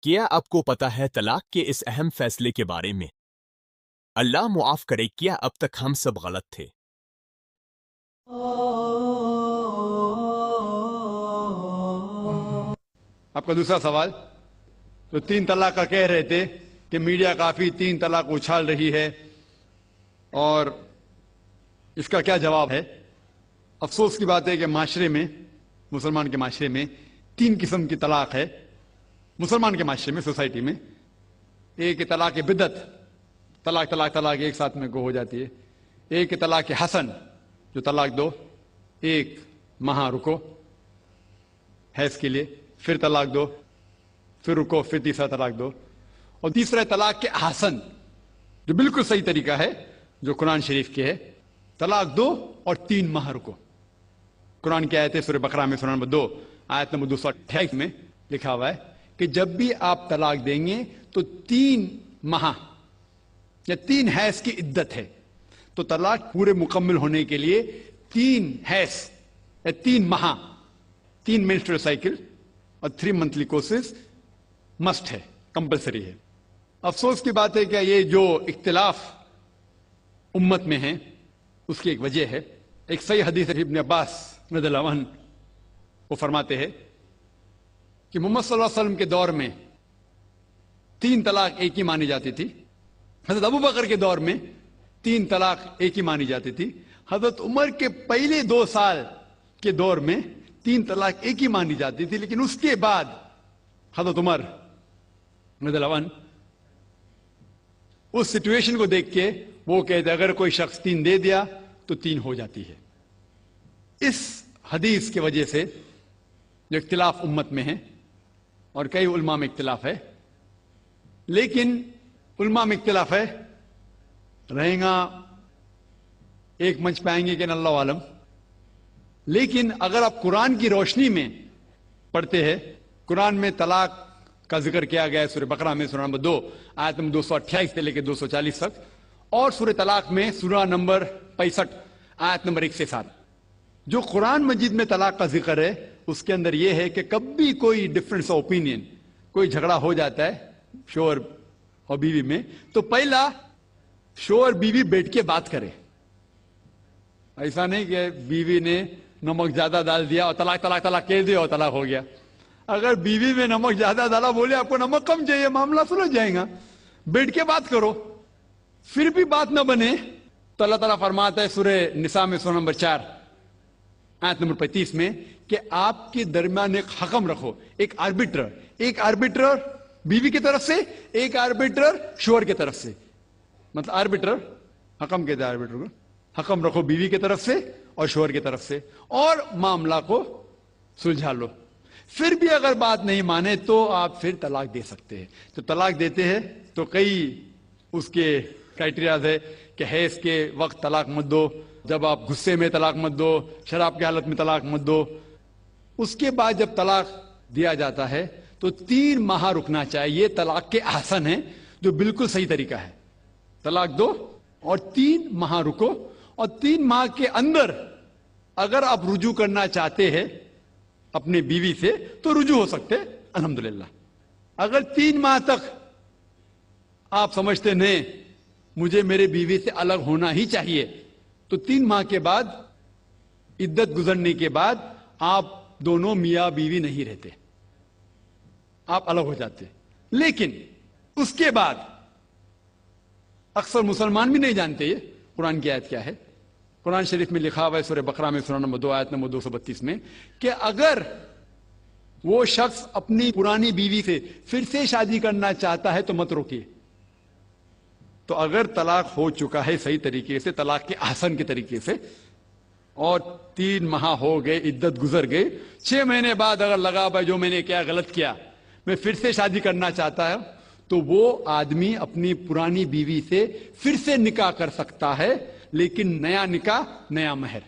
کیا آپ کو پتا ہے طلاق کے اس اہم فیصلے کے بارے میں؟ اللہ معاف کرے، کیا اب تک ہم سب غلط تھے؟ آپ کا دوسرا سوال، تو 3 طلاق کا کہہ رہے تھے کہ میڈیا کافی 3 طلاق اچھال رہی ہے، اور اس کا کیا جواب ہے؟ افسوس کی بات ہے کہ معاشرے میں، مسلمان کے معاشرے میں 3 قسم کی طلاق ہے۔ مسلمان کے معاشرے میں، سوسائٹی میں، ایک طلاق بدعت، طلاق طلاق طلاق ایک ساتھ میں ہو جاتی ہے۔ ایک طلاق حسن، جو طلاق دو، 1 ماہ رکو حیض کے لیے، پھر طلاق دو، پھر رکو، پھر تیسرا طلاق دو۔ اور تیسرا طلاق کے حسن، جو بالکل صحیح طریقہ ہے، جو قرآن شریف کے ہے، طلاق دو اور 3 ماہ رکو۔ قرآن کی آیت ہے سورہ بقرہ میں، سورہ نمبر 2 آیت نمبر 228 میں لکھا ہوا ہے کہ جب بھی آپ طلاق دیں گے تو 3 ماہ یا 3 حیض کی عدت ہے، تو طلاق پورے مکمل ہونے کے لیے 3 حیض یا 3 ماہ، 3 منسٹرل سائیکل اور 3 منتھلی کورسز مسٹ ہے، کمپلسری ہے۔ افسوس کی بات ہے کہ یہ جو اختلاف امت میں ہے، اس کی ایک وجہ ہے۔ ایک صحیح حدیث ہے، ابن عباس رضی اللہ عنہ وہ فرماتے ہیں کہ محمد صلی اللہ علیہ وسلم کے دور میں 3 طلاق ایک ہی مانی جاتی تھی۔ حضرت ابو بکر کے دور میں 3 طلاق ایک ہی مانی جاتی تھی۔ حضرت عمر کے پہلے 2 سال کے دور میں 3 طلاق ایک ہی مانی جاتی تھی، لیکن اس کے بعد حضرت عمر رضی اللہ عنہ اس سچویشن کو دیکھ کے وہ کہتے اگر کوئی شخص 3 دے دیا تو 3 ہو جاتی ہے۔ اس حدیث کی وجہ سے جو اختلاف امت میں ہے، اور کئی علماء میں اختلاف ہے، لیکن علماء میں اختلاف ہے، رہیں گا ایک منچ پائیں گے کہ اللہ عالم۔ لیکن اگر آپ قرآن کی روشنی میں پڑھتے ہیں، قرآن میں طلاق کا ذکر کیا گیا ہے سورہ بقرہ میں، سورہ نمبر 2 آیت نمبر 228 سے لے کے 240 تک، اور سورہ طلاق میں سورہ نمبر 65 آیت نمبر 1 سے 7۔ جو قرآن مجید میں طلاق کا ذکر ہے، اس کے اندر یہ ہے کہ کبھی کوئی ڈفرنس آف اوپینین، کوئی جھگڑا ہو جاتا ہے شوہر اور بیوی میں، تو پہلا شوہر بیوی بیٹھ کے بات کرے۔ ایسا نہیں کہ بیوی نے نمک زیادہ ڈال دیا اور طلاق طلاق طلاق کہہ دیا اور طلاق ہو گیا۔ اگر بیوی میں نمک زیادہ ڈالا، بولے آپ کو نمک کم چاہیے، معاملہ سلجھ جائے گا، بیٹھ کے بات کرو۔ پھر بھی بات نہ بنے تو اللہ تعالیٰ فرماتا ہے سورہ نساء میں، سورہ نمبر 4 آیت نمبر 35 میں، کہ آپ کے درمیان ایک حکم رکھو، ایک آربیٹر بیوی کی طرف سے، ایک آربیٹر شوہر کی طرف سے۔ مطلب آربیٹر، حکم کہتے ہیں آربیٹر کو، حکم رکھو بیوی کی طرف سے اور شوہر کی طرف سے، اور معاملہ کو سلجھا لو۔ پھر بھی اگر بات نہیں مانے تو آپ پھر طلاق دے سکتے ہیں۔ تو طلاق دیتے ہیں تو کئی اس کے کرائٹیریاز ہے کہ حیض کے وقت طلاق مت دو، جب آپ غصے میں طلاق مت دو، شراب کی حالت میں طلاق مت دو۔ اس کے بعد جب طلاق دیا جاتا ہے تو 3 ماہ رکنا چاہیے۔ طلاق کے احسن ہیں، جو بالکل صحیح طریقہ ہے۔ طلاق دو اور 3 ماہ رکو، اور 3 ماہ کے اندر اگر آپ رجوع کرنا چاہتے ہیں اپنے بیوی سے تو رجوع ہو سکتے، الحمدللہ۔ اگر 3 ماہ تک آپ سمجھتے نہیں مجھے میرے بیوی سے الگ ہونا ہی چاہیے، تو 3 ماہ کے بعد، عدت گزرنے کے بعد، آپ دونوں میاں بیوی نہیں رہتے، آپ الگ ہو جاتے۔ لیکن اس کے بعد اکثر مسلمان بھی نہیں جانتے یہ قرآن کی آیت کیا ہے۔ قرآن شریف میں لکھا ہوا ہے سورہ بقرہ میں، سورہ نمبر 2 آیت نمبر 232 میں، کہ اگر وہ شخص اپنی پرانی بیوی سے پھر سے شادی کرنا چاہتا ہے تو مت روکیے۔ تو اگر طلاق ہو چکا ہے صحیح طریقے سے، طلاق کے احسن کے طریقے سے، اور 3 ماہ ہو گئے، عدت گزر گئے، 6 مہینے بعد اگر لگا بھائی جو میں نے کیا غلط کیا، میں پھر سے شادی کرنا چاہتا ہوں، تو وہ آدمی اپنی پرانی بیوی سے پھر سے نکاح کر سکتا ہے، لیکن نیا نکاح نیا مہر،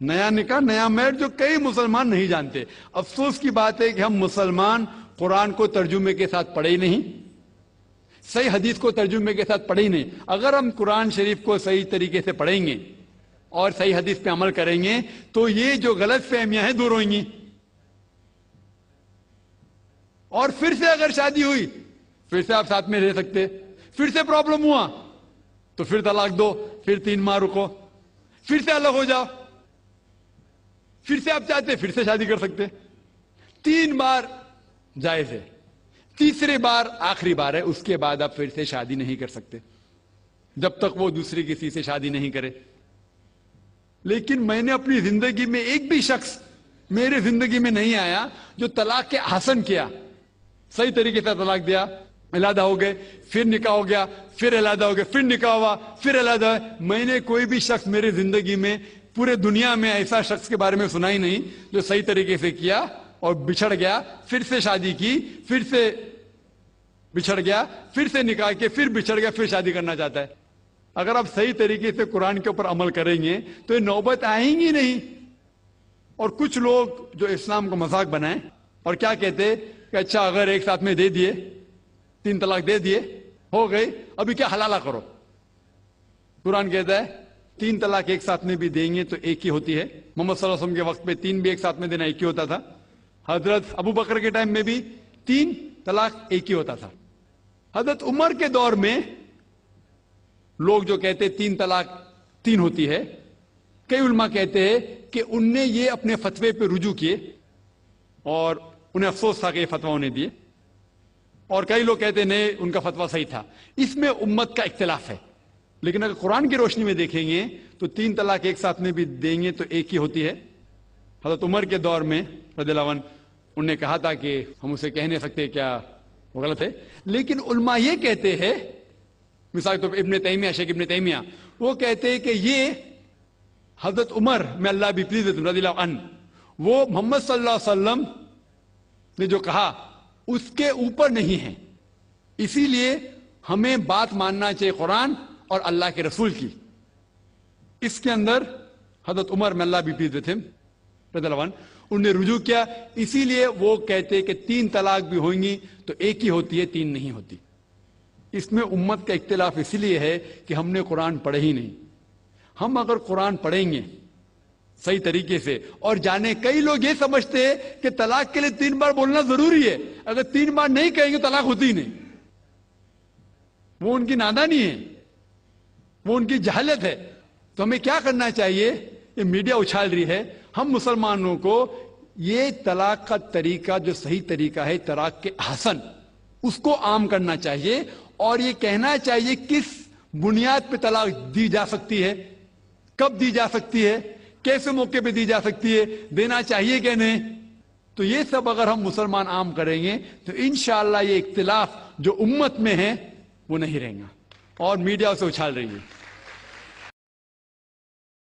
نیا نکاح نیا مہر، جو کئی مسلمان نہیں جانتے۔ افسوس کی بات ہے کہ ہم مسلمان قرآن کو ترجمے کے ساتھ پڑھے ہی نہیں، صحیح حدیث کو ترجمے کے ساتھ پڑھے ہی نہیں۔ اگر ہم قرآن شریف کو صحیح طریقے سے پڑھیں گے اور صحیح حدیث پہ عمل کریں گے تو یہ جو غلط فہمیاں ہیں دور ہوئیں گی، اور پھر سے اگر شادی ہوئی پھر سے آپ ساتھ میں رہ سکتے، پھر سے پرابلم ہوا تو پھر طلاق دو، پھر 3 ماہ رکو، پھر سے الگ ہو جاؤ، پھر سے آپ چاہتے پھر سے شادی کر سکتے۔ 3 بار جائز ہے، تیسری بار آخری بار ہے، اس کے بعد آپ پھر سے شادی نہیں کر سکتے جب تک وہ دوسری کسی سے شادی نہیں کرے۔ لیکن میں نے اپنی زندگی میں ایک بھی شخص میرے زندگی میں نہیں آیا جو طلاق کے حسن کیا، صحیح طریقے سے طلاق دیا، علیحدہ ہو گئے، پھر نکاح ہو گیا، پھر علیحدہ ہو گئے، پھر نکاح ہوا، پھر علیحدہ ہوا۔ میں نے کوئی بھی شخص میرے زندگی میں پورے دنیا میں ایسا شخص کے بارے میں سنا ہی نہیں جو صحیح طریقے سے کیا اور بچھڑ گیا، پھر سے شادی کی، پھر سے بچھڑ گیا، پھر سے نکاح کے، پھر بچھڑ گیا، پھر شادی کرنا چاہتا ہے۔ اگر آپ صحیح طریقے سے قرآن کے اوپر عمل کریں گے تو یہ نوبت آئیں گی نہیں۔ اور کچھ لوگ جو اسلام کو مذاق بنائیں اور کیا کہتے کہ اچھا اگر ایک ساتھ میں دے دیے، 3 طلاق دے دیے، ہو گئی، ابھی کیا حلالہ کرو۔ قرآن کہتا ہے 3 طلاق ایک ساتھ میں بھی دیں گے تو ایک ہی ہوتی ہے۔ محمد صلی اللہ علیہ وسلم کے وقت میں 3 بھی ایک ساتھ میں دینا ایک ہی ہوتا تھا۔ حضرت ابو بکر کے ٹائم میں بھی 3 طلاق ایک ہی ہوتا تھا۔ حضرت عمر کے دور میں لوگ جو کہتے 3 طلاق 3 ہوتی ہے، کئی علماء کہتے ہیں کہ ان نے یہ اپنے فتوے پہ رجوع کیے اور انہیں افسوس تھا کہ یہ فتویٰ انہیں دیے، اور کئی لوگ کہتے نہیں ان کا فتویٰ صحیح تھا۔ اس میں امت کا اختلاف ہے، لیکن اگر قرآن کی روشنی میں دیکھیں گے تو 3 طلاق ایک ساتھ میں بھی دیں گے تو ایک ہی ہوتی ہے۔ حضرت عمر کے دور میں رضی اللہ عنہ انہوں نے کہا تھا کہ ہم اسے کہہ نہیں سکتے، کیا وہ غلط ہے، لیکن علماء یہ کہتے ہیں، مثال کے طور پر ابن تیمیہ، شیخ ابن تیمیہ، وہ کہتے ہیں کہ یہ حضرت عمر میں اللہ بھی پلیز رضی اللہ عنہ، وہ محمد صلی اللہ علیہ وسلم نے جو کہا اس کے اوپر نہیں ہے، اسی لیے ہمیں بات ماننا چاہیے قرآن اور اللہ کے رسول کی۔ اس کے اندر حضرت عمر میں اللہ بھی پلیز رضی اللہ عنہ انہوں نے رجوع کیا، اسی لیے وہ کہتے کہ 3 طلاق بھی ہوئیں گی تو ایک ہی ہوتی ہے، 3 نہیں ہوتی۔ اس میں امت کا اختلاف اس لیے ہے کہ ہم نے قرآن پڑھے ہی نہیں۔ ہم اگر قرآن پڑھیں گے صحیح طریقے سے اور جانے، کئی لوگ یہ سمجھتے ہیں کہ طلاق کے لیے 3 بار بولنا ضروری ہے، اگر 3 بار نہیں کہیں گے طلاق ہوتی ہی نہیں۔ وہ ان کی نادانی ہے، وہ ان کی جہالت ہے۔ تو ہمیں کیا کرنا چاہیے؟ یہ میڈیا اچھال رہی ہے، ہم مسلمانوں کو یہ طلاق کا طریقہ جو صحیح طریقہ ہے طلاق کے حسن، اس کو عام کرنا چاہیے، اور یہ کہنا چاہیے کس بنیاد پہ طلاق دی جا سکتی ہے، کب دی جا سکتی ہے، کیسے موقع پہ دی جا سکتی ہے، دینا چاہیے کہ نہیں۔ تو یہ سب اگر ہم مسلمان عام کریں گے تو انشاءاللہ یہ اختلاف جو امت میں ہے وہ نہیں رہیں گا، اور میڈیا اسے اچھال رہی ہے۔